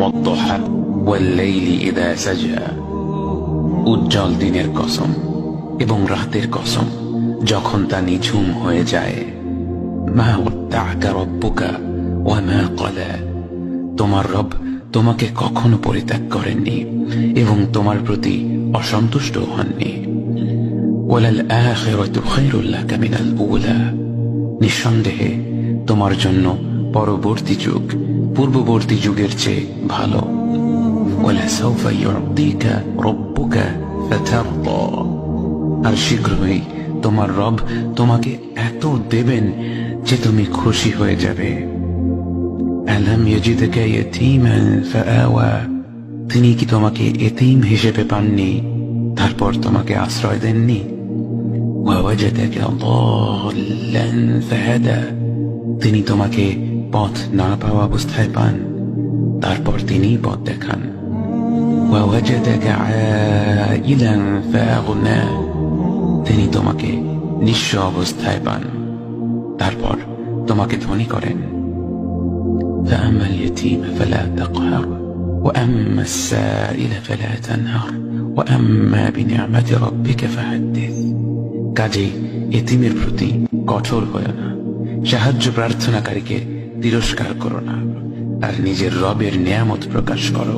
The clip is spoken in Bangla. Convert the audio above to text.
والضحى والليل إذا سجى উজ্জ্বল দিনের কসম এবং রাতের কসম যখন তা নিঝুম হয়ে যায়। মা ওয়াদ্দা'কা রাব্বুকা ওয়া মা ক্বালা, তোমার রব তোমাকে কখনো পরিত্যাগ করেননি এবং তোমার প্রতি অসন্তুষ্ট হননি। ওয়ালাল আখিরাতু খায়রুল লাকা মিনাল উলা, নিঃসন্দেহে তোমার জন্য পরবর্তী যুগ পূর্ববর্তী যুগের চেয়ে ভালো। ওয়ালাসাউফা ইউ'তিকা রাব্বুকা ফাতারদা, আর শীঘ্রই তোমার রব তোমাকে এত দেবেন যে তুমি খুশি হয়ে যাবে। আলাম ইয়াজিদকা ইয়াতীমান ফাআওয়া, তিনি কি তোমাকে এতিম হিসেবে পাননি তারপর তোমাকে আশ্রয় দেননি? ওয়াওয়াজাদাকা দাল্লান ফাহাদা, তিনি তোমাকে পথ না পাওয়া অবস্থায় পান তারপর তিনি পথ দেখান। ওয়াওয়াজাদাকা আইলান ফাআগনা, তিনি তোমাকে নিঃস্ব অবস্থায় পান তারপর তোমাকে ধনী করেন। فأما اليتيم فلا تقهر وأما السائل فلا تنهر وأما بنعمة ربك فحدث, কাজেই এতিমের প্রতি কঠোর হয়ো না, সাহায্য প্রার্থনাকারীকে তিরস্কার করো না, আর নিজের রবের নিয়ামত প্রকাশ করো।